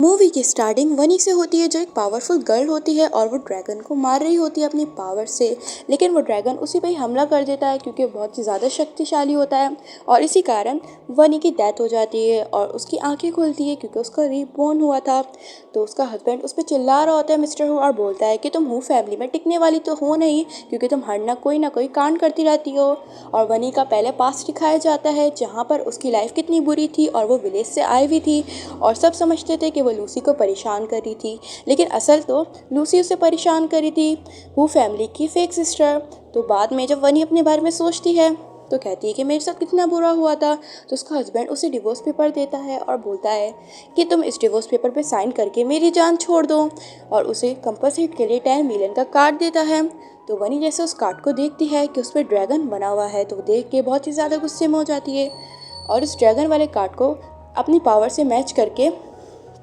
Movie की starting वनी से होती है जो एक पावरफुल गर्ल होती है और वो ड्रैगन को मार रही होती है अपनी पावर से। लेकिन वो ड्रैगन उसी पे ही हमला कर देता है क्योंकि वो बहुत ही ज़्यादा शक्तिशाली होता है और इसी कारण वनी की डेथ हो जाती है और उसकी आंखें खुलती है क्योंकि उसका रीबॉर्न हुआ था। तो उसका हस्बैंड उस पर चिल्ला रहा होता है मिस्टर हु और बोलता है कि तुम हु फैमिली में टिकने वाली तो हो नहीं क्योंकि तुम हर ना कोई कांड करती रहती हो। और वनी का पहले पास्ट दिखाया जाता है जहाँ पर उसकी लाइफ कितनी बुरी थी और वो विलेज से आई हुई थी और सब समझते थे कि वो लूसी को परेशान कर रही थी, लेकिन असल तो लूसी उसे परेशान कर रही थी, हु फैमिली की फेक सिस्टर। तो बाद में जब वनी अपने बारे में सोचती है तो कहती है कि मेरे साथ कितना बुरा हुआ था। तो उसका हस्बैंड उसे डिवोर्स पेपर देता है और बोलता है कि तुम इस डिवोर्स पेपर पे साइन करके मेरी जान छोड़ दो और उसे कंपनसेट के लिए 10 मिलियन का कार्ड देता है। तो वनी जैसे उस कार्ड को देखती है कि उस पर ड्रैगन बना हुआ है तो वो देख के बहुत ही ज़्यादा गुस्से में हो जाती है और इस ड्रैगन वाले कार्ड को अपनी पावर से मैच करके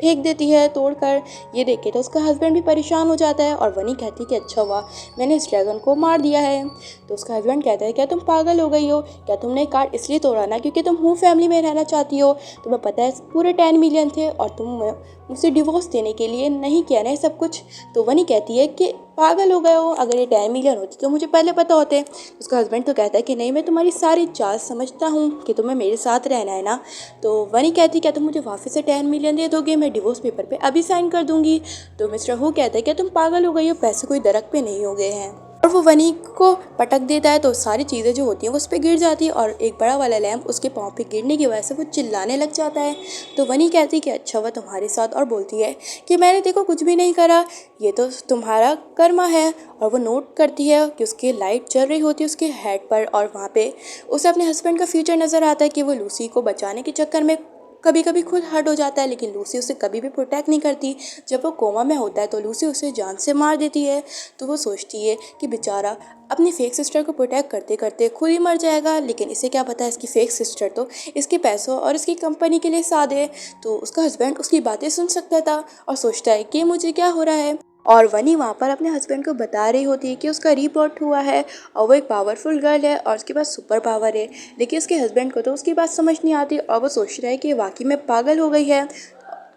फेंक देती है तोड़कर। ये देख के तो उसका हस्बैंड भी परेशान हो जाता है और वनी कहती है कि अच्छा हुआ मैंने इस ड्रैगन को मार दिया है। तो उसका हस्बैंड कहता है क्या तुम पागल हो गई हो, क्या तुमने कार्ड इसलिए तोड़ा ना क्योंकि तुम हूँ फैमिली में रहना चाहती हो, तुम्हें पता है पूरे 10 मिलियन थे और तुम मुझसे डिवोर्स देने के लिए नहीं किया ना ये सब कुछ। तो वनी कहती है कि पागल हो गए हो, अगर ये 10 मिलियन होती तो मुझे पहले पता होते। उसका हस्बैंड तो कहता है कि नहीं मैं तुम्हारी सारी चाल समझता हूँ कि तुम्हें मेरे साथ रहना है ना। तो वनी कहती क्या तुम मुझे वापस से 10 मिलियन दे दोगे, मैं डिवोर्स पेपर पे अभी साइन कर दूंगी। तो मिस्टर हु कहता है क्या तुम पागल हो गई हो, पैसे कोई दरख्त पे नहीं हो गए हैं। और वो वनी को पटक देता है तो सारी चीज़ें जो होती हैं वो उस पर गिर जाती है और एक बड़ा वाला लैंप उसके पाँव पे गिरने की वजह से वो चिल्लाने लग जाता है। तो वनी कहती है कि अच्छा हुआ तुम्हारे साथ और बोलती है कि मैंने देखो कुछ भी नहीं करा, ये तो तुम्हारा कर्मा है। और वो नोट करती है कि उसकी लाइट चल रही होती है उसके हेड पर और वहाँ पे उसे अपने हस्बैंड का फ्यूचर नज़र आता है कि वो लूसी को बचाने के चक्कर में कभी कभी खुद हर्ट हो जाता है, लेकिन लूसी उसे कभी भी प्रोटेक्ट नहीं करती। जब वो कोमा में होता है तो लूसी उसे जान से मार देती है। तो वो सोचती है कि बेचारा अपनी फेक सिस्टर को प्रोटेक्ट करते करते खुद ही मर जाएगा, लेकिन इसे क्या पता है इसकी फेक सिस्टर तो इसके पैसों और इसकी कंपनी के लिए साथ है। तो उसका हस्बैंड उसकी बातें सुन सकता था और सोचता है कि मुझे क्या हो रहा है। और वनी वहाँ पर अपने हस्बैंड को बता रही होती है कि उसका रिपोर्ट हुआ है और वो एक पावरफुल गर्ल है और उसके पास सुपर पावर है। लेकिन उसके हस्बैंड को तो उसकी बात समझ नहीं आती और वो सोच रहा है कि वाकई में पागल हो गई है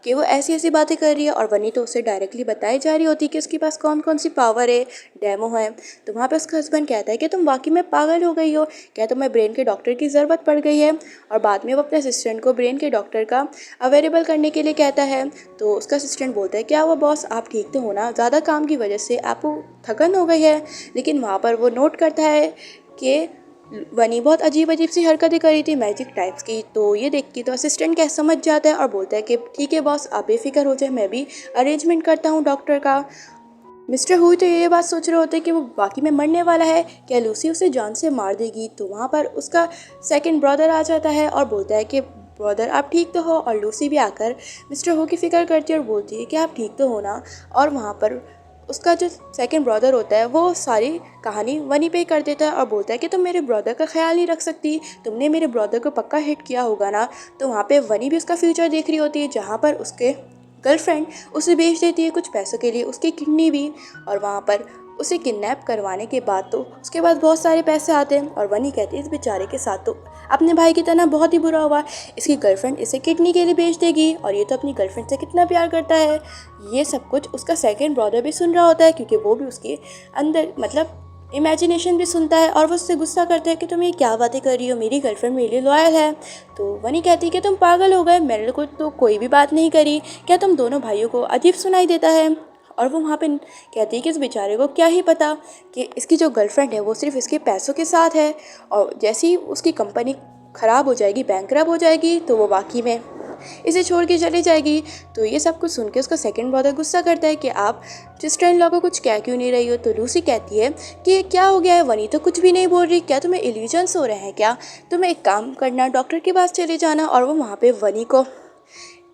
कि वो ऐसी ऐसी बातें कर रही है। और वनी तो उसे डायरेक्टली बताई जा रही होती है कि उसके पास कौन कौन सी पावर है, डेमो है। तो वहाँ पे उसका हस्बैंड कहता है कि तुम वाकई में पागल हो गई हो, क्या तुम्हें ब्रेन के डॉक्टर की ज़रूरत पड़ गई है। और बाद में वो अपने असिस्टेंट को ब्रेन के डॉक्टर का अवेलेबल करने के लिए कहता है। तो उसका असिस्टेंट बोलता है क्या वो बॉस आप ठीक तो हो ना, ज़्यादा काम की वजह से आपको थकन हो गई है। लेकिन वहाँ पर वो नोट करता है कि वनी बहुत अजीब अजीब सी हरकतें करी थी मैजिक टाइप्स की। तो ये देख के तो असिस्टेंट क्या समझ जाता है और बोलता है कि ठीक है बॉस आप बेफिक्र हो जाए, मैं भी अरेंजमेंट करता हूँ डॉक्टर का। मिस्टर हुई तो ये बात सोच रहे होते कि वो वाकई में मरने वाला है, क्या लूसी उसे जान से मार देगी। तो वहाँ पर उसका सेकंड ब्रदर आ जाता है और बोलता है कि ब्रदर आप ठीक तो हो। और लूसी भी आकर मिस्टर हु की फिक्र करती है और बोलती है कि आप ठीक तो हो ना। और वहाँ पर उसका जो सेकंड ब्रदर होता है वो सारी कहानी वनी पे कर देता है और बोलता है कि तुम मेरे ब्रदर का ख्याल नहीं रख सकती, तुमने मेरे ब्रदर को पक्का हिट किया होगा ना। तो वहाँ पे वनी भी उसका फ्यूचर देख रही होती है जहाँ पर उसके गर्लफ्रेंड उसे बेच देती है कुछ पैसों के लिए, उसकी किडनी भी। और वहाँ पर उसे किडनैप करवाने के बाद तो उसके पास बहुत सारे पैसे आते हैं और वनी कहती है इस बेचारे के साथ तो अपने भाई की तरह बहुत ही बुरा हुआ, इसकी गर्लफ्रेंड इसे किडनी के लिए बेच देगी और ये तो अपनी गर्लफ्रेंड से कितना प्यार करता है। ये सब कुछ उसका सेकंड ब्रदर भी सुन रहा होता है क्योंकि वो भी उसके अंदर मतलब इमेजिनेशन भी सुनता है और वो उससे गुस्सा करता है कि तुम ये क्या बातें कर रही हो, मेरी गर्लफ्रेंड मेरे लिए लॉयल है। तो वनी कहती है कि तुम पागल हो गए, मेरे को तो कोई भी बात नहीं करी, क्या तुम दोनों भाइयों को अजीब सुनाई देता है। और वो वहाँ पे कहती है कि इस बेचारे को क्या ही पता कि इसकी जो गर्लफ्रेंड है वो सिर्फ इसके पैसों के साथ है और जैसे ही उसकी कंपनी ख़राब हो जाएगी, बैंकरप्ट हो जाएगी, तो वो वाकई में इसे छोड़ के चली जाएगी। तो ये सब कुछ सुन के उसका सेकंड ब्रदर गुस्सा करता है कि आप सिस्टर इन लॉ को कुछ कह क्यों नहीं रही हो। तो लूसी कहती है कि क्या हो गया है, वनी तो कुछ भी नहीं बोल रही, क्या तुम्हें इल्यूजन्स हो रहे हैं क्या, तुम्हें एक काम करना डॉक्टर के पास चले जाना। और वो वहाँ पे वनी को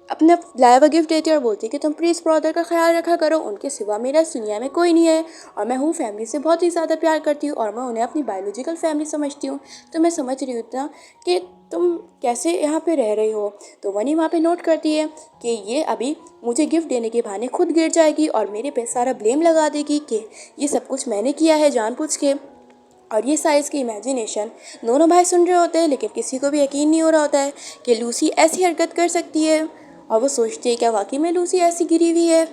अपना लाया हुआ गिफ्ट देती है और बोलती है कि तुम प्लीज़ ब्रदर का ख्याल रखा करो, उनके सिवा मेरा इस दुनिया में कोई नहीं है और मैं हूँ फैमिली से बहुत ही ज़्यादा प्यार करती हूँ और मैं उन्हें अपनी बायोलॉजिकल फैमिली समझती हूँ। तो मैं समझ रही हूँ इतना कि तुम कैसे यहाँ पे रह रही हो। तो वनी वहाँ पे नोट करती है कि ये अभी मुझे गिफ्ट देने के बहाने खुद गिर जाएगी और मेरे पे सारा ब्लेम लगा देगी कि ये सब कुछ मैंने किया है जानबूझ के। और ये साइज़ की इमेजिनेशन दोनों भाई सुन रहे होते हैं, लेकिन किसी को भी यकीन नहीं हो रहा होता है कि लूसी ऐसी हरकत कर सकती है। और वो सोचती है क्या वाकई में लूसी ऐसी गिरी हुई है।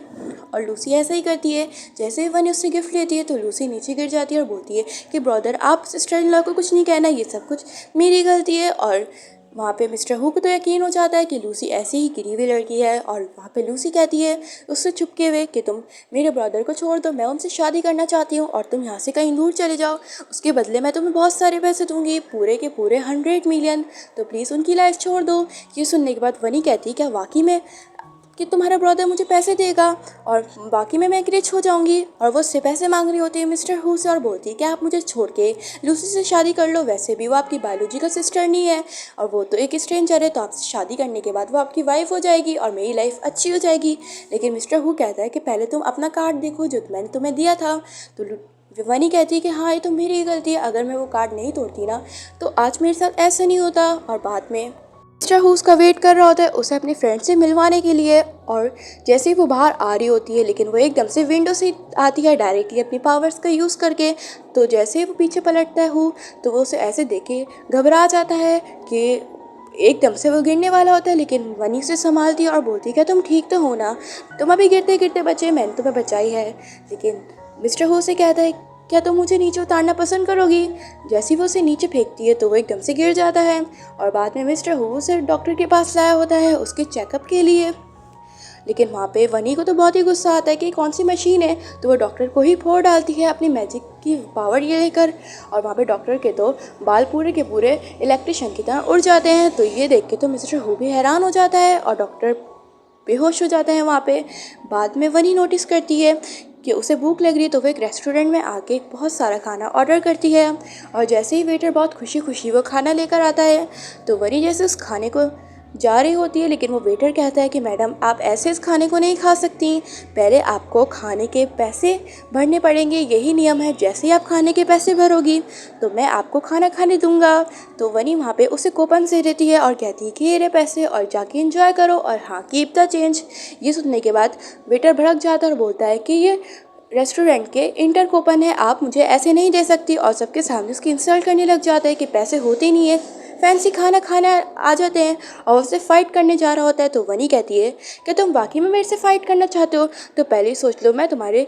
और लूसी ऐसा ही करती है। जैसे ही वनी उससे गिफ्ट लेती है तो लूसी नीचे गिर जाती है और बोलती है कि ब्रदर आप सिस्टर इन लॉ को कुछ नहीं कहना, ये सब कुछ मेरी गलती है। और वहाँ पे मिस्टर हु को तो यकीन हो जाता है कि लूसी ऐसी ही गिरी हुई लड़की है। और वहाँ पे लूसी कहती है उससे चुपके हुए कि तुम मेरे ब्रदर को छोड़ दो, मैं उनसे शादी करना चाहती हूँ और तुम यहाँ से कहीं दूर चले जाओ, उसके बदले मैं तुम्हें बहुत सारे पैसे दूंगी, पूरे के पूरे 100 मिलियन, तो प्लीज़ उनकी लाइफ छोड़ दो। ये सुनने के बाद वनी कहती है क्या वाकई में कि तुम्हारा ब्रदर मुझे पैसे देगा और बाकी में मैं एक रिच हो जाऊंगी। और वो उससे पैसे मांग रही होती है मिस्टर हु से और बोलती है कि आप मुझे छोड़ के लूसी से शादी कर लो, वैसे भी वो आपकी बायोलॉजिकल सिस्टर नहीं है और वो तो एक स्ट्रेंजर है, तो आपसे शादी करने के बाद वो आपकी वाइफ हो जाएगी और मेरी लाइफ अच्छी हो जाएगी। लेकिन मिस्टर हु कहता है कि पहले तुम अपना कार्ड देखो जो मैंने तुम्हें दिया था। तो वनी कहती है कि हाँ ये तो मेरी गलती है, अगर मैं वो कार्ड नहीं तोड़ती ना तो आज मेरे साथ ऐसा नहीं होता। और बाद में मिस्टर हु उसका वेट कर रहा होता है उसे अपने फ्रेंड से मिलवाने के लिए। और जैसे ही वो बाहर आ रही होती है लेकिन वो एकदम से विंडो से आती है डायरेक्टली अपनी पावर्स का यूज़ करके। तो जैसे ही वो पीछे पलटता है हु तो वो उसे ऐसे देख के घबरा जाता है कि एकदम से वो गिरने वाला होता है। लेकिन वनी से संभालती है और बोलती है क्या तुम ठीक तो हो ना, तुम अभी गिरते गिरते बचे, मैंने तुम्हें बचाई है। लेकिन मिस्टर हु से कहता है क्या तुम मुझे नीचे उतारना पसंद करोगी। जैसे ही वो उसे नीचे फेंकती है तो वो एकदम से गिर जाता है। और बाद में मिस्टर हु उसे डॉक्टर के पास लाया होता है उसके चेकअप के लिए। लेकिन वहाँ पे वनी को तो बहुत ही गुस्सा आता है कि कौन सी मशीन है, तो वो डॉक्टर को ही फोड़ डालती है अपनी मैजिक की पावर ये लेकर। और वहाँ पे डॉक्टर के तो बाल पूरे के पूरे इलेक्ट्रिशियन की तरह उड़ जाते हैं। तो ये देख के तो मिस्टर हु भी हैरान हो जाता है और डॉक्टर बेहोश हो जाते हैं वहाँ पे। बाद में वनी नोटिस करती है कि उसे भूख लग रही है तो वो एक रेस्टोरेंट में आके बहुत सारा खाना ऑर्डर करती है। और जैसे ही वेटर बहुत खुशी खुशी वो खाना लेकर आता है तो वनी जैसे उस खाने को जा रही होती है लेकिन वो वेटर कहता है कि मैडम आप ऐसे इस खाने को नहीं खा सकती, पहले आपको खाने के पैसे भरने पड़ेंगे, यही नियम है, जैसे ही आप खाने के पैसे भरोगी तो मैं आपको खाना खाने दूंगा। तो वनी वहाँ पे उसे कूपन से देती है और कहती है कि ये रहे पैसे और जाके एंजॉय करो और हाँ कीप द चेंज। ये सुनने के बाद वेटर भड़क जाता है और बोलता है कि ये रेस्टोरेंट के इंटर कूपन है, आप मुझे ऐसे नहीं दे सकती। और सबके सामने उसकी इंसल्ट करने लग जाता है कि पैसे होते नहीं है, फैंसी खाना खाना आ जाते हैं। और उससे फाइट करने जा रहा होता है तो वनी कहती है कि तुम वाकई में मेरे से फाइट करना चाहते हो तो पहले ही सोच लो, मैं तुम्हारे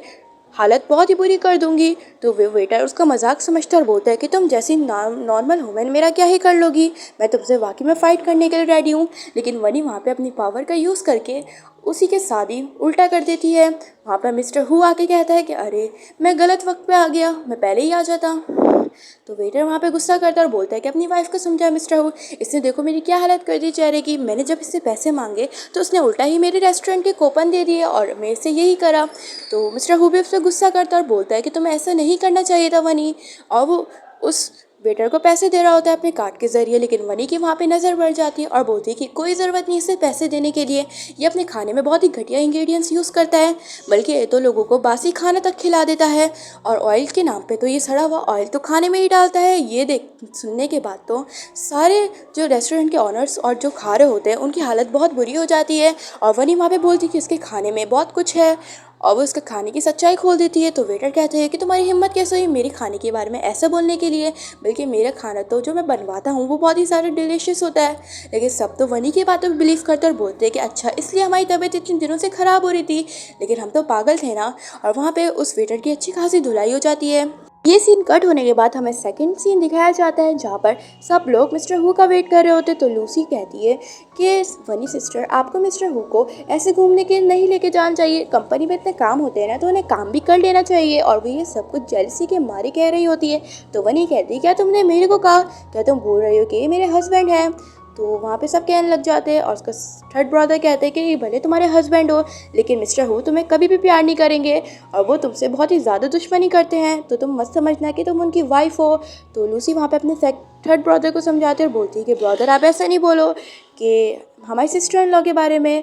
हालत बहुत ही बुरी कर दूंगी। तो वे वेटर उसका मजाक समझता है और बोलता है कि तुम जैसी नॉर्मल वुमेन मेरा क्या ही कर लोगी, मैं तुमसे वाकई में फ़ाइट करने के लिए रेडी हूँ। लेकिन वनी वहाँ पे अपनी पावर का यूज़ करके उसी के शादी उल्टा कर देती है। वहाँ पर मिस्टर हु आके कहता है कि अरे मैं गलत वक्त पे आ गया, मैं पहले ही आ जाता। तो वेटर वहाँ पे गुस्सा करता है और बोलता है कि अपनी वाइफ को समझा मिस्टर हु, इसने देखो मेरी क्या हालत कर दी चेहरे की, मैंने जब इससे पैसे मांगे तो उसने उल्टा ही मेरे रेस्टोरेंट के कूपन दे दिए और मेरे से यही करा। तो मिस्टर हु भी उससे गुस्सा करता है और बोलता है कि तुम्हें ऐसा नहीं करना चाहिए था वनी। और वो उस वेटर को पैसे दे रहा होता है अपने कार्ड के ज़रिए। लेकिन वनी की वहाँ पे नज़र बढ़ जाती है और बोलती है कि कोई ज़रूरत नहीं इसे पैसे देने के लिए, ये अपने खाने में बहुत ही घटिया इंग्रेडिएंट्स यूज़ करता है, बल्कि ये तो लोगों को बासी खाना तक खिला देता है और ऑयल के नाम पे तो ये सड़ा हुआ ऑयल तो खाने में ही डालता है। ये देख सुनने के बाद तो सारे जो रेस्टोरेंट के ऑनर्स और जो खा रहे होते हैं उनकी हालत बहुत बुरी हो जाती है। और वनी वहाँ पे बोलती है कि इसके खाने में बहुत कुछ है और वो उसका खाने की सच्चाई खोल देती है। तो वेटर कहते हैं कि तुम्हारी हिम्मत कैसे हुई मेरे खाने के बारे में ऐसा बोलने के लिए, बल्कि मेरा खाना तो जो मैं बनवाता हूँ वो बहुत ही सारा डिलीशियस होता है। लेकिन सब तो वनी की बातों पर बिलीव करते और बोलते हैं कि अच्छा इसलिए हमारी तबीयत इतने दिनों से ख़राब हो रही थी, लेकिन हम तो पागल थे ना। और वहाँ पे उस वेटर की अच्छी खासी धुलाई हो जाती है। ये सीन कट होने के बाद हमें सेकंड सीन दिखाया जाता है जहाँ पर सब लोग मिस्टर हु का वेट कर रहे होते। तो लूसी कहती है कि वनी सिस्टर आपको मिस्टर हु को ऐसे घूमने के नहीं लेके जाना चाहिए, कंपनी में इतने काम होते हैं ना तो उन्हें काम भी कर लेना चाहिए। और वो ये सब कुछ जेलसी के मारे कह रही होती है। तो वनी कहती है क्या तुमने मेरे को कहा, क्या तुम बोल रही हो कि ये मेरे हस्बैंड हैं। तो वहाँ पे सब कहने लग जाते हैं और उसका थर्ड ब्रदर कहते हैं कि भले तुम्हारे हस्बैंड हो लेकिन मिस्टर हु तुम्हें कभी भी प्यार नहीं करेंगे और वो तुमसे बहुत ही ज़्यादा दुश्मनी करते हैं, तो तुम मत समझना कि तुम उनकी वाइफ हो। तो लूसी वहाँ पे अपने थर्ड ब्रदर को समझाती है और बोलती है कि ब्रदर आप ऐसा नहीं बोलो कि हमारी सिस्टर इन लॉ के बारे में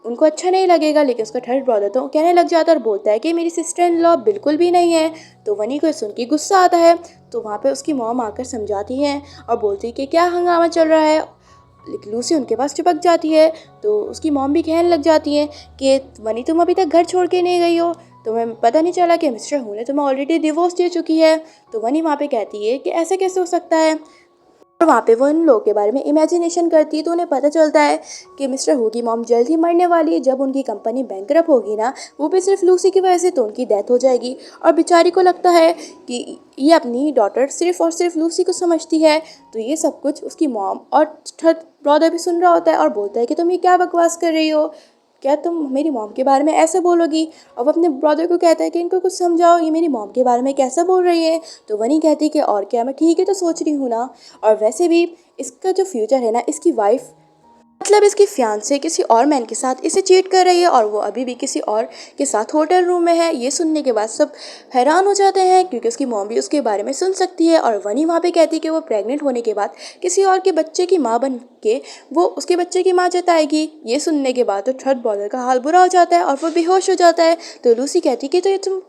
उनको अच्छा नहीं लगेगा। लेकिन उसका थर्ड ब्रदर तो कहने लग जाता है और बोलता है कि मेरी सिस्टर इन लॉ बिल्कुल भी नहीं है। तो वनी को सुन के गुस्सा आता है। तो वहाँ पे उसकी मॉम आकर समझाती हैं और बोलती है कि क्या हंगामा चल रहा है। लेकिन लूसी उनके पास चिपक जाती है। तो उसकी मॉम भी कहने लग जाती है कि वनी तुम अभी तक घर छोड़ के नहीं गई हो, तुम्हें पता नहीं चला कि मिस्टर हु ने तुम्हें ऑलरेडी डिवोर्स दे चुकी है। तो वनी वहाँ पे कहती है कि ऐसे कैसे हो सकता है। और वहाँ पे वो इन लोगों के बारे में इमेजिनेशन करती है तो उन्हें पता चलता है कि मिस्टर हु की मॉम जल्द ही मरने वाली है। जब उनकी कंपनी बैंकरप्ट होगी ना, वो भी सिर्फ लूसी की वजह से, तो उनकी डेथ हो जाएगी। और बेचारी को लगता है कि ये अपनी डॉटर सिर्फ और सिर्फ लूसी को समझती है। तो ये सब कुछ उसकी मॉम और थर्ड ब्रदर भी सुन रहा होता है और बोलता है कि तुम ये क्या बकवास कर रही हो, क्या तुम मेरी मॉम के बारे में ऐसे बोलोगी। अब अपने ब्रदर को कहता है कि इनको कुछ समझाओ, ये मेरी मॉम के बारे में कैसे बोल रही है। तो वनी कहती है कि और क्या, मैं ठीक है तो सोच रही हूँ ना, और वैसे भी इसका जो फ्यूचर है ना, इसकी वाइफ मतलब इसकी फियांसे किसी और मैन के साथ इसे चीट कर रही है और वो अभी भी किसी और के साथ होटल रूम में है। ये सुनने के बाद सब हैरान हो जाते हैं क्योंकि उसकी मॉम भी उसके बारे में सुन सकती है। और वनी वहाँ पे कहती है कि वो प्रेग्नेंट होने के बाद किसी और के बच्चे की माँ बन के वो उसके बच्चे की माँ जताएगी। ये सुनने के बाद तो थर्ड बॉलर का हाल बुरा हो जाता है और वो बेहोश हो जाता है। तो लूसी कहती है कि तो ये तुम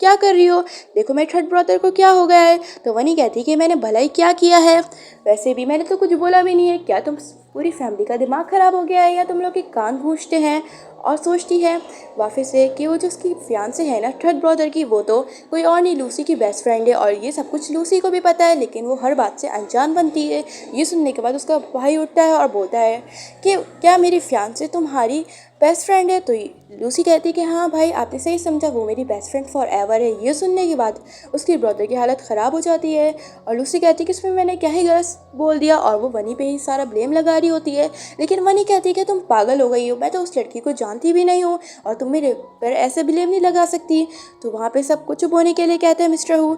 क्या कर रही हो, देखो मेरे थर्ड ब्रदर को क्या हो गया है। तो वनी कहती कि मैंने भलाई क्या किया है, वैसे भी मैंने तो कुछ बोला भी नहीं है, क्या तुम पूरी फैमिली का दिमाग ख़राब हो गया है या तुम लोग के कान गूंजते हैं। और सोचती है वापस से कि वो जो उसकी फियांसे है ना थर्ड ब्रदर की, वो तो कोई और नहीं लूसी की बेस्ट फ्रेंड है और ये सब कुछ लूसी को भी पता है, लेकिन वो हर बात से अनजान बनती है। ये सुनने के बाद उसका भाई उठता है और बोलता है कि क्या मेरी फियांसे तुम्हारी बेस्ट फ्रेंड है। तो लूसी कहती है कि हाँ भाई, आपने सही समझा, वो मेरी बेस्ट फ्रेंड फॉर एवर है। ये सुनने के बाद उसकी ब्रदर की हालत ख़राब हो जाती है और लूसी कहती है कि इसमें मैंने क्या ही गलत बोल दिया, और वो वनी पे ही सारा ब्लेम लगा रही होती है। लेकिन वनी कहती है कि तुम पागल हो गई हो, मैं तो उस लड़की को जानती भी नहीं हूँ और तुम मेरे पर ऐसे ब्लेम नहीं लगा सकती। तो वहाँ पे सब कुछ चुप होने के लिए कहते हैं मिस्टर हु,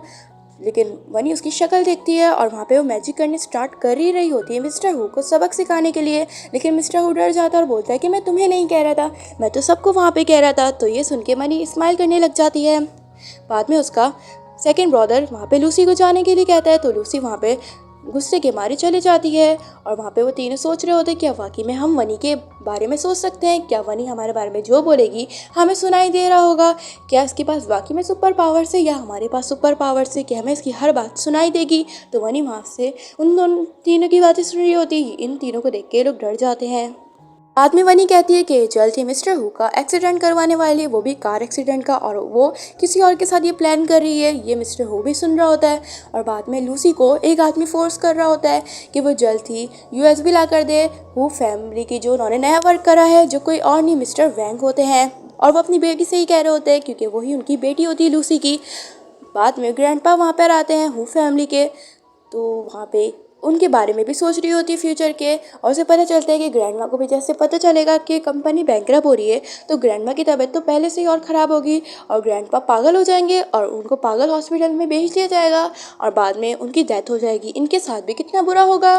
लेकिन वनी उसकी शक्ल देखती है और वहाँ पे वो मैजिक करने स्टार्ट कर ही रही होती है मिस्टर हु को सबक सिखाने के लिए। लेकिन मिस्टर हु डर जाता है और बोलता है कि मैं तुम्हें नहीं कह रहा था, मैं तो सबको वहाँ पे कह रहा था। तो ये सुन के वनी स्माइल करने लग जाती है। बाद में उसका सेकंड ब्रदर वहाँ पे लूसी को जाने के लिए कहता है, तो लूसी वहाँ पे गुस्से के मारे चले जाती है। और वहाँ पे वो तीनों सोच रहे होते हैं क्या वाकई में हम वनी के बारे में सोच सकते हैं, क्या वनी हमारे बारे में जो बोलेगी हमें सुनाई दे रहा होगा, क्या इसके पास वाकई में सुपर पावर्स है या हमारे पास सुपर पावर्स है कि हमें इसकी हर बात सुनाई देगी। तो वनी वहाँ से उन दोनों तीनों की बातें सुन रही होती है। इन तीनों को देख के लोग डर जाते हैं। बाद में वनी कहती है कि जल्द ही मिस्टर हु का एक्सीडेंट करवाने वाली है, वो भी कार एक्सीडेंट का, और वो किसी और के साथ ये प्लान कर रही है। ये मिस्टर हु भी सुन रहा होता है। और बाद में लूसी को एक आदमी फोर्स कर रहा होता है कि वो जल्द ही यूएस भी ला कर दे हु फैमिली की, जो उन्होंने नया वर्क करा है, जो कोई और नहीं मिस्टर वैंग होते हैं। और वो अपनी बेटी से ही कह रहे होते हैं क्योंकि वही उनकी बेटी होती है लूसी की। बाद में ग्रैंडपा वहाँ पर आते हैं हु फैमिली के, तो वहाँ पे उनके बारे में भी सोच रही होती है फ्यूचर के। और उसे पता चलता है कि ग्रैंडमा को भी जैसे पता चलेगा कि कंपनी बैंकरप्ट हो रही है, तो ग्रैंडमा की तबीयत तो पहले से ही और ख़राब होगी और ग्रैंडपा पागल हो जाएंगे और उनको पागल हॉस्पिटल में भेज दिया जाएगा और बाद में उनकी डेथ हो जाएगी। इनके साथ भी कितना बुरा होगा।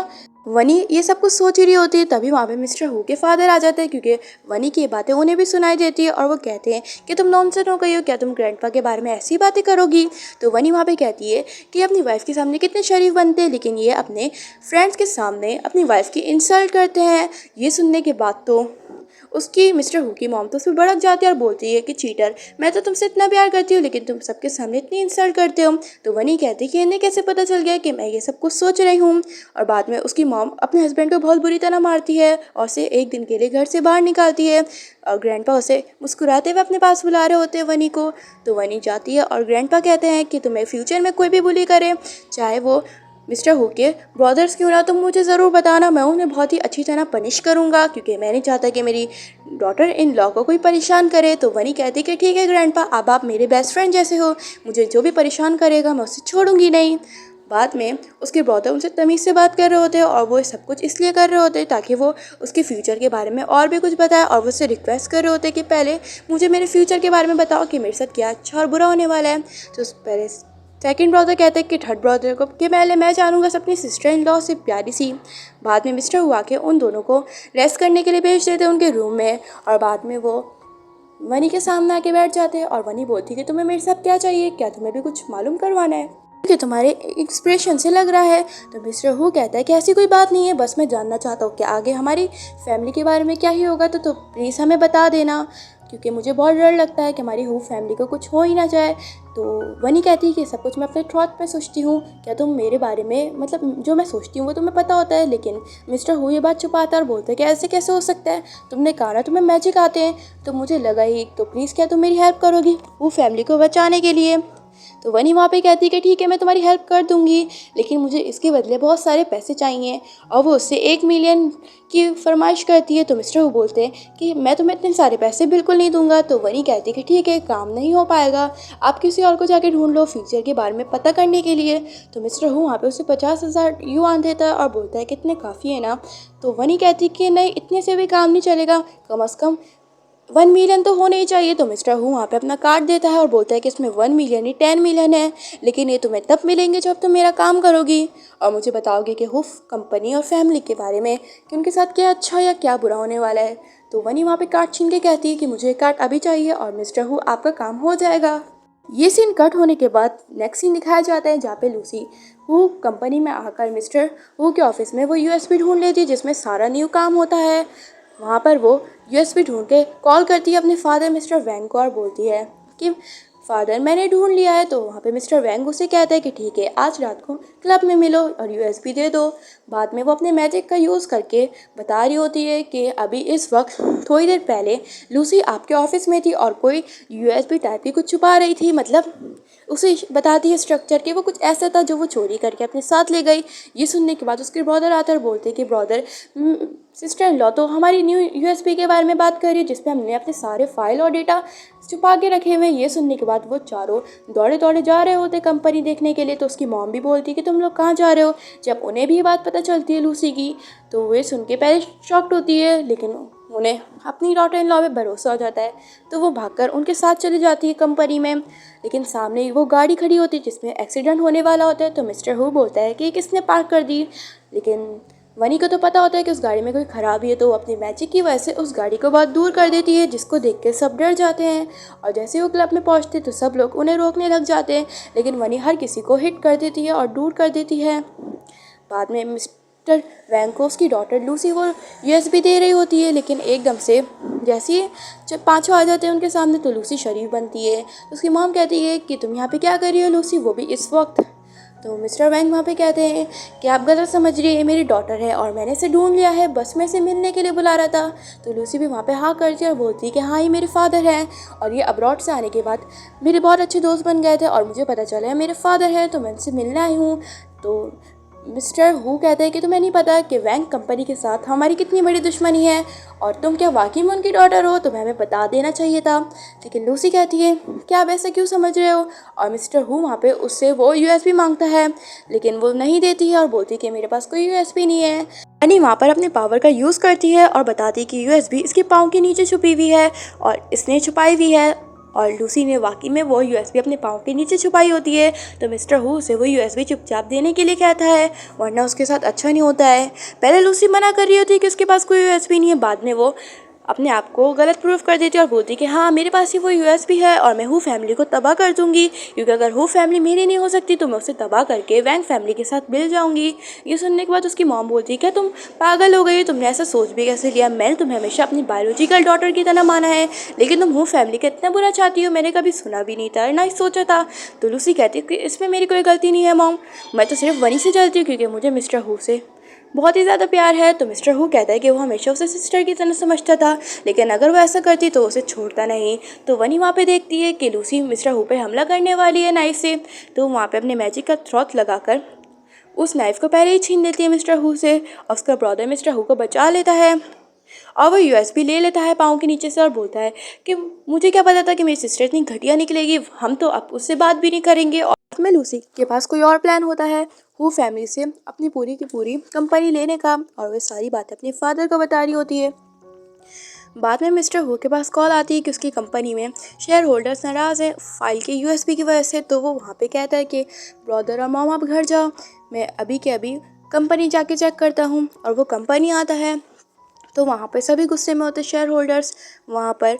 वनी ये सब कुछ सोच रही होती है, तभी वहाँ पे मिस्टर हु के फादर आ जाते हैं क्योंकि वनी की बातें उन्हें भी सुनाई देती है और वो कहते हैं कि तुम नॉनसेंस हो गई हो, क्या तुम ग्रैंडपा के बारे में ऐसी बातें करोगी। तो वनी वहाँ पे कहती है कि अपनी वाइफ के सामने कितने शरीफ बनते हैं, लेकिन ये अपने फ्रेंड्स के सामने अपनी वाइफ की इंसल्ट करते हैं। ये सुनने के बाद तो उसकी मिस्टर हु की मॉम तो उसमें भड़क जाती है और बोलती है कि चीटर, मैं तो तुमसे इतना प्यार करती हूँ लेकिन तुम सबके सामने इतनी इंसल्ट करते हो। तो वनी कहती है कि इन्हें कैसे पता चल गया कि मैं ये सब कुछ सोच रही हूँ। और बाद में उसकी मॉम अपने हस्बैंड को बहुत बुरी तरह मारती है और उसे एक दिन के लिए घर से बाहर निकालती है। और ग्रैंडपा उसे मुस्कुराते हुए अपने पास बुला रहे होते हैं वनी को। तो वनी जाती है और ग्रैंडपा कहते हैं कि तुम्हें फ्यूचर में कोई भी बुली करे, चाहे वो मिस्टर हु के ब्रदर्स क्यों ना, तुम मुझे ज़रूर बताना, मैं उन्हें बहुत ही अच्छी तरह पनिश करूँगा क्योंकि मैं नहीं चाहता कि मेरी डॉटर इन लॉ को कोई परेशान करे। तो वनी कहती कि ठीक है ग्रैंडपा, अब आप मेरे बेस्ट फ्रेंड जैसे हो, मुझे जो भी परेशान करेगा मैं उसे छोड़ूंगी नहीं। बाद में उसके ब्रदर उनसे तमीज़ से बात कर रहे होते हैं और वो सब कुछ इसलिए कर रहे होते हैं ताकि वो उसके फ्यूचर के बारे में और भी कुछ बताए। और वो उससे रिक्वेस्ट कर रहे होते हैं कि पहले मुझे मेरे फ्यूचर के बारे में बताओ कि मेरे साथ क्या अच्छा और बुरा होने वाला है। तो पहले सेकंड ब्रदर कहते हैं कि थर्ड ब्रदर को कि पहले मैं जानूंगा अपनी सिस्टर इन लॉ से प्यारी सी। बाद में मिस्टर हुआ के उन दोनों को रेस्ट करने के लिए भेज देते हैं उनके रूम में। और बाद में वो वनी के सामने आके बैठ जाते हैं और वनी बोलती है कि तुम्हें मेरे साथ क्या चाहिए, क्या तुम्हें भी कुछ मालूम करवाना है, कि तुम्हारे एक्सप्रेशन से लग रहा है। तो मिस्टर हु कहता है कि ऐसी कोई बात नहीं है, बस मैं जानना चाहता हूँ कि आगे हमारी फैमिली के बारे में क्या ही होगा, तो प्लीज़ हमें बता देना क्योंकि मुझे बहुत डर लगता है कि हमारी हु फैमिली को कुछ हो ही ना जाए। तो वनी कहती है कि सब कुछ मैं अपने थॉट पे सोचती हूँ, क्या तुम मेरे बारे में मतलब जो मैं सोचती हूँ वो तुम्हें पता होता है। लेकिन मिस्टर हु ये बात छुपाता है और बोलता है कि ऐसे कैसे हो सकता है, तुमने कहा ना तुम्हें मैजिक आते हैं, तो मुझे लगा ही, तो प्लीज़ क्या तुम मेरी हेल्प करोगी हु फैमिली को बचाने के लिए। तो वनी वहाँ पे कहती है कि ठीक है, मैं तुम्हारी हेल्प कर दूंगी, लेकिन मुझे इसके बदले बहुत सारे पैसे चाहिए। और वो उससे 1 मिलियन की फरमाइश करती है। तो मिस्टर हु बोलते हैं कि मैं तुम्हें इतने सारे पैसे बिल्कुल नहीं दूंगा। तो वनी कहती है कि ठीक है, काम नहीं हो पाएगा, आप किसी और को जाके ढूंढ लो फ्यूचर के बारे में पता करने के लिए। तो मिस्टर हु वहाँ पे उसे 50,000 युआन देता है और बोलता है कि इतने काफ़ी है ना। तो वनी कहती कि नहीं, इतने से भी काम नहीं चलेगा, कम से कम 1 मिलियन तो होने ही चाहिए। तो मिस्टर हु वहाँ पे अपना कार्ड देता है और बोलता है कि इसमें 1 मिलियन नहीं 10 मिलियन है, लेकिन ये तुम्हें तब मिलेंगे जब तुम मेरा काम करोगी और मुझे बताओगे कि हुफ कंपनी और फैमिली के बारे में कि उनके साथ क्या अच्छा या क्या बुरा होने वाला है। तो वनी वहाँ पे कार्ड छीन के कहती है कि मुझे कार्ड अभी चाहिए और मिस्टर हु आपका काम हो जाएगा। ये सीन कट होने के बाद नेक्स्ट सीन दिखाया जाता है जहाँ पे लूसी वो कंपनी में आकर मिस्टर वो के ऑफिस में वो यूएसबी ढूंढ लेती है जिसमें सारा न्यू काम होता है। वहाँ पर वो यूएसबी ढूंढ के कॉल करती है अपने फादर मिस्टर वैंग को और बोलती है कि फादर मैंने ढूंढ लिया है। तो वहाँ पे मिस्टर वैंग उसे कहता है कि ठीक है, आज रात को क्लब में मिलो और यूएसबी दे दो। बाद में वो अपने मैजिक का यूज़ करके बता रही होती है कि अभी इस वक्त थोड़ी देर पहले लूसी आपके ऑफिस में थी और कोई यूएसबी टाइप की कुछ छुपा रही थी। मतलब उसे बताती है स्ट्रक्चर कि वो कुछ ऐसा था जो वो चोरी करके अपने साथ ले गई। ये सुनने के बाद उसके ब्रदर आते और बोलते हैं कि ब्रदर, सिस्टर इन लॉ तो हमारी न्यू यूएसबी के बारे में बात कर रही है जिसपे हमने अपने सारे फाइल और डेटा छुपा के रखे हुए हैं। ये सुनने के बाद वो चारों दौड़े दौड़े जा रहे होते कंपनी देखने के लिए। तो उसकी मॉम भी बोलती है कि तुम लोग कहाँ जा रहे हो। जब उन्हें भी ये बात पता चलती है लूसी की, तो वे सुन के पहले शॉक्ड होती है, लेकिन उन्हें अपनी डॉटर इन लॉ पे भरोसा हो जाता है। तो वो भागकर उनके साथ चली जाती है कंपनी में, लेकिन सामने वो गाड़ी खड़ी होती है जिसमें एक्सीडेंट होने वाला होता है। तो मिस्टर हु बोलता है कि किसने पार्क कर दी, लेकिन वनी को तो पता होता है कि उस गाड़ी में कोई खराबी है। तो वो अपनी मैजिक की वजह से उस गाड़ी को बहुत दूर कर देती है, जिसको देख के सब डर जाते हैं। और जैसे वो क्लब में पहुंचते तो सब लोग उन्हें रोकने लग जाते हैं, लेकिन वनी हर किसी को हिट कर देती है और दूर कर देती है। बाद में मिस्टर वैंग को उसकी डॉटर लूसी वो यूएसबी दे रही होती है, लेकिन एकदम से जैसे ही जब पाँचों आ जाते हैं उनके सामने तो लूसी शरीफ बनती है। तो उसकी मॉम कहती है कि तुम यहाँ पे क्या कर रही हो लूसी, वो भी इस वक्त। तो मिस्टर वैंग वहाँ पे कहते हैं कि आप गलत समझ रही है, मेरी डॉटर है और मैंने इसे ढूंढ लिया है, बस मैं इसे मिलने के लिए बुला रहा था। तो लूसी भी वहाँ पे हाँ करती है और बोलती है कि हाँ, ये मेरे फादर हैं और ये अब्रॉड से आने के बाद मेरे बहुत अच्छे दोस्त बन गए थे और मुझे पता चला है मेरे फादर हैं, तो मैं इनसे मिलने आई हूँ। तो मिस्टर हु कहते हैं कि तुम्हें नहीं पता कि वैंग कंपनी के साथ हमारी कितनी बड़ी दुश्मनी है और तुम क्या वाकई में उनकी डॉटर हो, तुम्हें हमें बता देना चाहिए था। लेकिन लूसी कहती है कि आप ऐसा क्यों समझ रहे हो। और मिस्टर हु वहाँ पे उससे वो यूएसबी मांगता है, लेकिन वो नहीं देती है और बोलती है कि मेरे पास कोई यूएसबी नहीं है। यानी वहाँ पर अपने पावर का यूज़ करती है और बताती है कि यूएसबी इसके पाँव के नीचे छुपी हुई है और इसने छुपाई हुई है। और लूसी ने वाकई में वो यूएसबी अपने पाँव के नीचे छुपाई होती है। तो मिस्टर हु उसे वो यूएसबी चुपचाप देने के लिए कहता है, वरना उसके साथ अच्छा नहीं होता है। पहले लूसी मना कर रही होती है कि उसके पास कोई यूएसबी नहीं है, बाद में वो अपने आप को गलत प्रूफ कर देती है और बोलती है कि हाँ, मेरे पास ही वो यूएसबी है और मैं हु फैमिली को तबाह कर दूंगी, क्योंकि अगर हु फैमिली मेरी नहीं हो सकती तो मैं उसे तबाह करके वैंग फैमिली के साथ मिल जाऊंगी। ये सुनने के बाद उसकी मॉम बोलती है, क्या तुम पागल हो गई, तुमने ऐसा सोच भी कैसे लिया, मैंने तुम्हें हमेशा अपनी बायोलॉजिकल डॉटर की तरह माना है, लेकिन तुम हु फैमिली का इतना बुरा चाहती हो, मैंने कभी सुना भी नहीं था ना ही सोचा था। तो लूसी कहती है कि इसमें मेरी कोई गलती नहीं है मॉम, मैं तो सिर्फ वनी से चलती हूँ क्योंकि मुझे मिस्टर हु से बहुत ही ज़्यादा प्यार है। तो मिस्टर हु कहता है कि वो हमेशा उसे सिस्टर की तरह समझता था, लेकिन अगर वो ऐसा करती तो उसे छोड़ता नहीं। तो वनी वहाँ पे देखती है कि लूसी मिस्टर हु पे हमला करने वाली है नाइफ से। तो वहाँ पे अपने मैजिक का थ्रॉट लगाकर उस नाइफ को पहले ही छीन लेती है मिस्टर हु से और उसका ब्रदर मिस्टर हु को बचा लेता है और वो यूएसबी ले लेता है पाँव के नीचे से और बोलता है कि मुझे क्या पता था कि मेरी सिस्टर इतनी घटिया निकलेगी, हम तो अब उससे बात भी नहीं करेंगे। और में लूसी के पास कोई और प्लान होता है हु फैमिली से अपनी पूरी की पूरी कंपनी लेने का, और वे सारी बातें अपने फादर को बता रही होती है। बाद में मिस्टर हु के पास कॉल आती है कि उसकी कंपनी में शेयर होल्डर्स नाराज़ हैं फाइल के यूएसबी की वजह से। तो वो वहाँ पे कहता है कि ब्रदर और मॉम आप घर जाओ, मैं अभी के अभी कंपनी जाके चेक करता हूँ। और वो कंपनी आता है तो वहाँ पे सभी गुस्से में होते शेयर होल्डर्स। वहाँ पर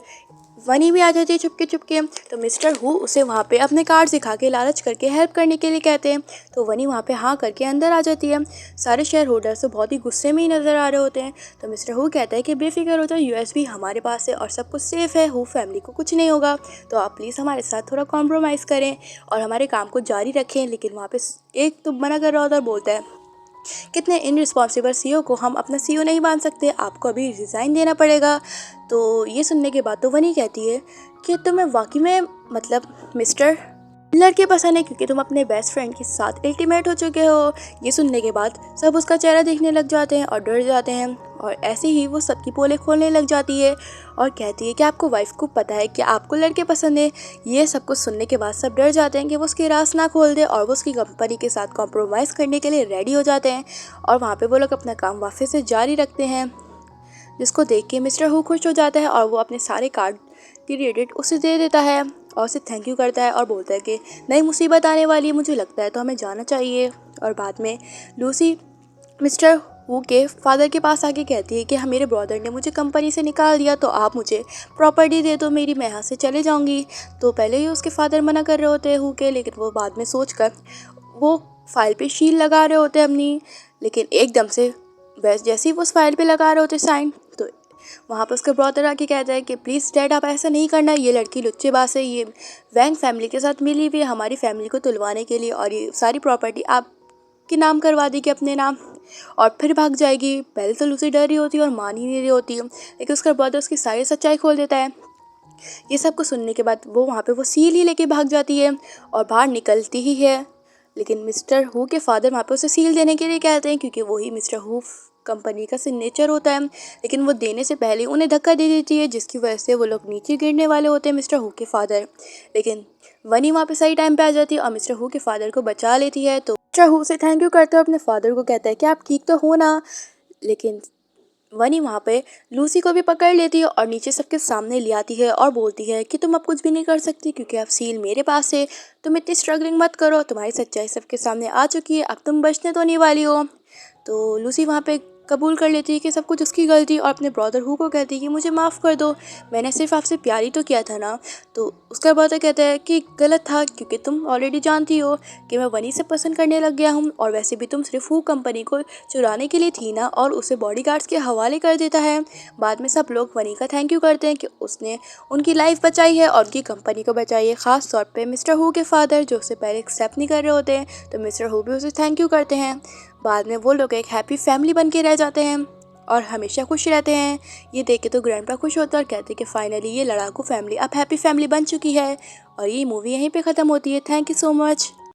वनी भी आ जाती है चुपके चुपके। तो मिस्टर हु उसे वहाँ पे अपने कार्ड दिखा के लालच करके हेल्प करने के लिए कहते हैं। तो वनी वहाँ पे हाँ करके अंदर आ जाती है। सारे शेयर होल्डर्स तो बहुत ही गुस्से में ही नज़र आ रहे होते हैं। तो मिस्टर हु कहता है कि बेफिक्र हो जाओ, यूएसबी हमारे पास है और सब कुछ सेफ़ है, हु फैमिली को कुछ नहीं होगा, तो आप प्लीज़ हमारे साथ थोड़ा कॉम्प्रोमाइज़ करें और हमारे काम को जारी रखें। लेकिन वहाँ पर एक तो मना कर रहा होता है, बोलता है कितने इनरिस्पॉन्सिबल सीईओ को हम अपना सीईओ नहीं मान सकते, आपको अभी रिज़ाइन देना पड़ेगा। तो ये सुनने के बाद तो वनी कहती है कि तुम्हें वाकई में मतलब मिस्टर लड़के पसंद है क्योंकि तुम अपने बेस्ट फ्रेंड के साथ अल्टीमेट हो चुके हो। ये सुनने के बाद सब उसका चेहरा देखने लग जाते हैं और डर जाते हैं, और ऐसे ही वो सबकी पोलें खोलने लग जाती है और कहती है कि आपको वाइफ को पता है कि आपको लड़के पसंद है। ये सब कुछ सुनने के बाद सब डर जाते हैं कि वो उसकी राज ना खोल दे, और वो उसकी कंपनी के साथ कॉम्प्रोमाइज़ करने के लिए रेडी हो जाते हैं। और वहाँ पे वो लोग अपना काम वापस से जारी रखते हैं, जिसको देख के मिस्टर हु खुश हो जाता है और वो अपने सारे कार्ड की क्रेडिट उसे दे देता है और उसे थैंक यू करता है और बोलता है कि नई मुसीबत आने वाली है, मुझे लगता है तो हमें जाना चाहिए। और बाद में लूसी मिस्टर हु के फादर के पास आके कहती है कि हाँ, मेरे ब्रदर ने मुझे कंपनी से निकाल दिया, तो आप मुझे प्रॉपर्टी दे दो मेरी, मैं यहाँ से चले जाऊँगी। तो पहले ही उसके फादर मना कर रहे होते हैं हु के, लेकिन वो बाद में सोच कर वो फाइल पे शील लगा रहे होते हैं अपनी। लेकिन एकदम से जैसे ही वो उस फाइल पे लगा रहे होते साइन, तो वहाँ पर उसका ब्रदर आके कहता है कि प्लीज़ डैड आप ऐसा नहीं करना, ये लड़की लुच्चेबाज है, ये वैंग फैमिली के साथ मिली हुई है हमारी फैमिली को तुलवाने के लिए, और ये सारी प्रॉपर्टी आपके नाम करवा देगी अपने नाम और फिर भाग जाएगी। पहले तो लूसी डर रही होती है और मान ही नहीं रही होती है, लेकिन उसका ब्रदर उसकी सारी सच्चाई खोल देता है। ये सब कुछ सुनने के बाद वो वहाँ पे वो सील ही लेके भाग जाती है और बाहर निकलती ही है। लेकिन मिस्टर हु के फादर वहाँ पे उसे सील देने के लिए कहते हैं क्योंकि वही मिस्टर हु कंपनी का सिग्नेचर होता है, लेकिन वो देने से पहले उन्हें धक्का दे देती है, जिसकी वजह से वो लोग नीचे गिरने वाले होते हैं मिस्टर हु के फादर। लेकिन वनी वहाँ पे सही टाइम पे आ जाती है और मिस्टर हु के फादर को बचा लेती है। तो मिस्टर हु से थैंक यू करते हुए अपने फादर को कहता है कि आप ठीक तो हो ना। लेकिन वनी वहाँ पे लूसी को भी पकड़ लेती है और नीचे सबके सामने ले आती है और बोलती है कि तुम अब कुछ भी नहीं कर सकती क्योंकि अब सील मेरे पास है, तुम इतनी स्ट्रगलिंग मत करो, तुम्हारी सच्चाई सबके सामने आ चुकी है, अब तुम बचने तो नहीं वाली हो। तो लूसी वहाँ पे कबूल कर लेती है कि सब कुछ उसकी गलती, और अपने ब्रदर हु को कहती है कि मुझे माफ़ कर दो, मैंने सिर्फ आपसे प्यार ही तो किया था ना। तो उसका ब्रदर कहता है कि गलत था क्योंकि तुम ऑलरेडी जानती हो कि मैं वनी से पसंद करने लग गया हूँ, और वैसे भी तुम सिर्फ हु कंपनी को चुराने के लिए थी ना, और उसे बॉडीगार्ड्स के हवाले कर देता है। बाद में सब लोग वनी का थैंक यू करते हैं कि उसने उनकी लाइफ बचाई है और उनकी कंपनी को बचाई है। ख़ास तौर पे मिस्टर हु के फादर जो उसे पहले एक्सेप्ट नहीं कर रहे होते हैं, तो मिस्टर हु भी उसे थैंक यू करते हैं। बाद में वो लोग एक हैप्पी फैमिली बन के रह जाते हैं और हमेशा खुश रहते हैं। ये देख के तो ग्रैंडपा खुश होता है और कहते हैं कि फाइनली ये लड़ाकू फैमिली अब हैप्पी फैमिली बन चुकी है। और ये मूवी यहीं पे ख़त्म होती है। Thank you so much.